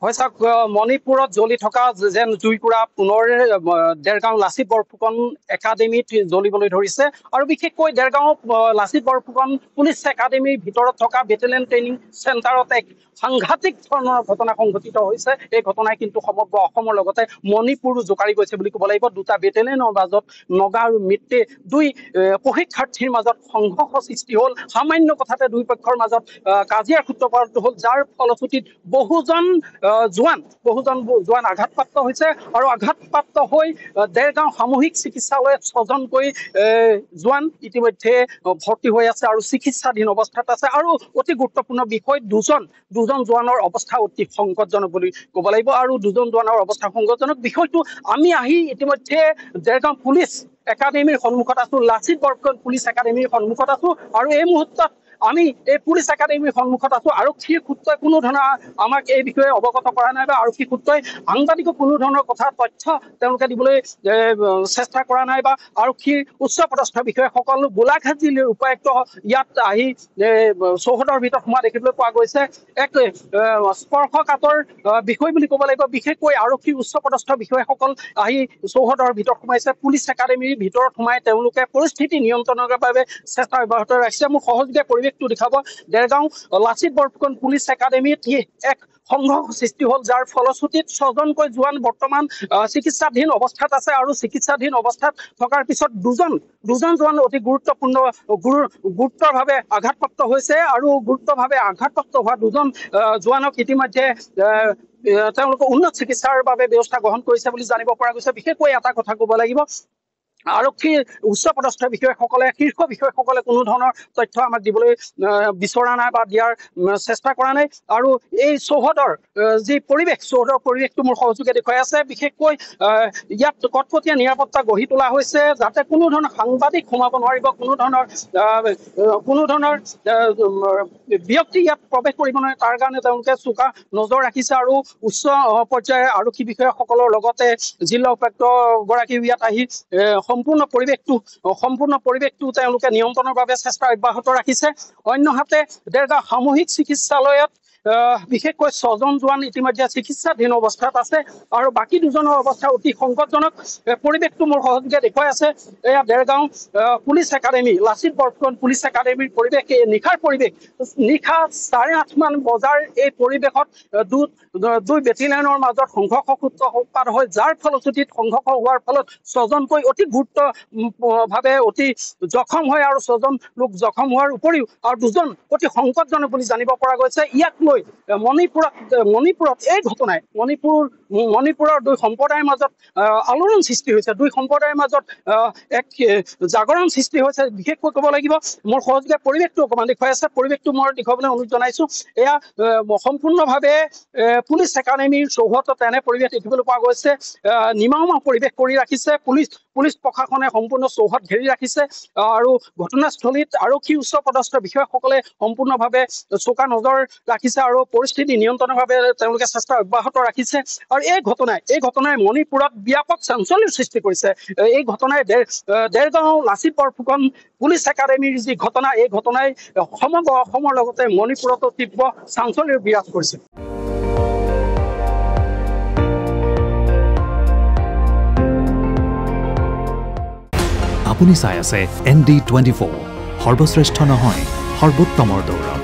হয় চাওক মণিপুৰত জ্বলি থকা যেন জুইকুৰা পুনৰ দেৰগাঁও লাচিত বৰফুকন একাডেমীত জ্বলিবলৈ ধৰিছে আৰু বিশেষকৈ দেৰগাঁও লাচিত বৰফুকন পুলিচ একাডেমীৰ ভিতৰত থকা বেটেলিয়ন ট্ৰেইনিং চেণ্টাৰত এক সাংঘাতিক ধৰণৰ ঘটনা সংঘটিত হৈছে। এই ঘটনাই কিন্তু সমগ্ৰ অসমৰ লগতে মণিপুৰো জোকাৰি গৈছে বুলি ক'ব লাগিব। দুটা বেটেলিয়নৰ মাজত নগা আৰু মিত্ৰে দুই প্ৰশিক্ষাৰ্থীৰ মাজত সংঘৰ্ষ সৃষ্টি হ'ল। সামান্য কথাতে দুই পক্ষৰ মাজত কাজিয়াৰ সূত্ৰপাত হ'ল, যাৰ ফলশ্ৰুতিত বহুজন জোৱান আঘাতপ্ৰাপ্ত হৈছে আৰু আঘাতপ্ৰাপ্ত হৈ দেৰগাঁও সামূহিক চিকিৎসালয়ত 6জনকৈ জোৱান ইতিমধ্যে ভৰ্তি হৈ আছে আৰু চিকিৎসাধীন অৱস্থাত আছে। আৰু অতি গুৰুত্বপূৰ্ণ বিষয় দুজন জোৱানৰ অৱস্থা অতি সংকটজনক বুলি ক'ব লাগিব আৰু দুজন জোৱানৰ অৱস্থা সংকটজনক বিষয়টো আমি আহি ইতিমধ্যে দেৰগাঁও পুলিচ একাডেমীৰ সন্মুখত আছো, লাচিত বৰফুকন পুলিচ একাডেমীৰ সন্মুখত আছো আৰু এই মুহূৰ্তত আমি এই পুলিচ একাডেমীৰ সন্মুখত আছো। আৰক্ষীৰ সূত্ৰই কোনো ধৰণৰ আমাক এই বিষয়ে অৱগত কৰা নাই বা আৰক্ষী সূত্ৰই সাংবাদিকক কোনো ধৰণৰ তথ্য তেওঁলোকে দিবলৈ চেষ্টা কৰা নাই বা আৰক্ষীৰ উচ্চপদস্থ বিষয়াসকল গোলাঘাট জিলাৰ উপায়ুক্ত ইয়াত আহি চৌহদৰ ভিতৰত সোমোৱা দেখিবলৈ পোৱা গৈছে। এক স্পৰ্শকাতৰ বিষয় বুলি ক'ব লাগিব। বিশেষকৈ আৰক্ষীৰ উচ্চপদস্থ বিষয়াসকল আহি চৌহদৰ ভিতৰত সোমাইছে। পুলিচ একাডেমীৰ ভিতৰত সোমাই তেওঁলোকে পৰিস্থিতি নিয়ন্ত্ৰণৰ বাবে চেষ্টা অব্যাহত ৰাখিছে। মোক সহযোগে পৰিৱেশটো দেখাব। দেৰগাঁও লাচিত বৰফুকন পুলিচ একাডেমীত এক সংঘৰ্ষ সৃষ্টি হ'ল, যাৰ ফলশ্ৰুতিত 6জনকৈ জোৱান বৰ্তমান চিকিৎসাধীন অৱস্থাত আছে আৰু চিকিৎসাধীন অৱস্থাত থকাৰ পিছত দুজন জোৱান অতি গুৰুতৰভাৱে আঘাতপ্ৰাপ্ত হৈছে আৰু গুৰুতৰভাৱে আঘাতপ্ৰাপ্ত হোৱা দুজন জোৱানক ইতিমধ্যে তেওঁলোকে উন্নত চিকিৎসাৰ বাবে ব্যৱস্থা গ্ৰহণ কৰিছে বুলি জানিব পৰা গৈছে। বিশেষকৈ এটা কথা ক'ব লাগিব, আৰক্ষীৰ উচ্চপদস্থ বিষয়াসকলে শীৰ্ষ বিষয়াসকলে কোনো ধৰণৰ তথ্য আমাক দিবলৈ বিচৰা নাই বা দিয়াৰ চেষ্টা কৰা নাই। আৰু এই চৌহদৰ যি চৌহদৰ পৰিৱেশটো মোৰ সহযোগে দেখুৱাই আছে। বিশেষকৈ ইয়াত কটকটীয়া নিৰাপত্তা গঢ়ি তোলা হৈছে, যাতে কোনো ধৰণৰ সাংবাদিক সোমাব নোৱাৰিব, কোনো ধৰণৰ ব্যক্তি ইয়াত প্ৰৱেশ কৰিব নোৱাৰে, তাৰ কাৰণে তেওঁলোকে চোকা নজৰ ৰাখিছে আৰু উচ্চ পৰ্যায়ৰ আৰক্ষী বিষয়াসকলৰ লগতে জিলা উপায়ুক্ত গৰাকীও ইয়াত আহি সম্পূৰ্ণ পৰিৱেশটো তেওঁলোকে নিয়ন্ত্ৰণৰ বাবে চেষ্টা অব্যাহত ৰাখিছে। অন্যহাতে দেৰগাঁও সামূহিক চিকিৎসালয়ত বিশেষকৈ 6জন জোৱান ইতিমধ্যে চিকিৎসাধীন অৱস্থাত আছে আৰু বাকী দুজনৰ অৱস্থা অতি সংকটজনক। পৰিৱেশটো মোৰ সহযোগে দেখুৱাই আছে। এয়া Dergaon police academy, Lachit Borphukan police একাডেমীৰ পৰিৱেশ। এই নিশাৰ পৰিৱেশ, নিশা 8:30মান বজাৰ এই পৰিৱেশত দুই বেটেলিয়নৰ মাজত সংঘৰ্ষ সূত্ৰপাত হয়, যাৰ ফলশ্ৰুতিত সংঘৰ্ষ হোৱাৰ ফলত 6জনকৈ অতি গুৰুত্বভাৱে অতি জখম হয় আৰু 6জন লোক জখম হোৱাৰ উপৰিও আৰু দুজন অতি সংকটজনক বুলি জানিব পৰা গৈছে। ইয়াক লৈ মণিপুৰত এই ঘটনাই মণিপুৰৰ দুই সম্প্ৰদায়ৰ মাজত আলোড়ন সৃষ্টি হৈছে, দুই সম্প্ৰদায়ৰ মাজত এক জাগৰণ সৃষ্টি হৈছে। বিশেষকৈ ক'ব লাগিব, মোৰ সহযোগে পৰিৱেশটো অকণমান দেখুৱাই আছে। পৰিৱেশটো মই দেখুৱাবলৈ অনুৰোধ জনাইছো। এয়া সম্পূৰ্ণভাৱে পুলিচ একাডেমীৰ চৌহদত এনে পৰিৱেশ দেখিবলৈ পোৱা গৈছে। নিমাওমা পৰিৱেশ কৰি ৰাখিছে পুলিচ প্ৰশাসনে, সম্পূৰ্ণ চৌহদ ঘেৰি ৰাখিছে আৰু ঘটনাস্থলীত আৰক্ষী উচ্চপদস্থ বিষয়াসকলে সম্পূৰ্ণভাৱে চোকা নজৰ ৰাখিছে আৰু পৰিস্থিতি নিয়ন্ত্ৰণৰ বাবে তেওঁলোকে চেষ্টা অব্যাহত ৰাখিছে। আৰু এই ঘটনাই মণিপুৰত ব্যাপক চাঞ্চল্যৰ সৃষ্টি কৰিছে। এই ঘটনাই দেৰগাঁও লাচিত বৰফুকন পুলিচ একাডেমীৰ যি ঘটনা, এই ঘটনাই সমগ্ৰ অসমৰ লগতে মণিপুৰতো তীব্ৰ চাঞ্চল্যৰ বিৰাজ কৰিছে। আপুনি চাই আছে ND24, সৰ্বশ্ৰেষ্ঠ নহয় সৰ্বোত্তমৰ দৌৰ।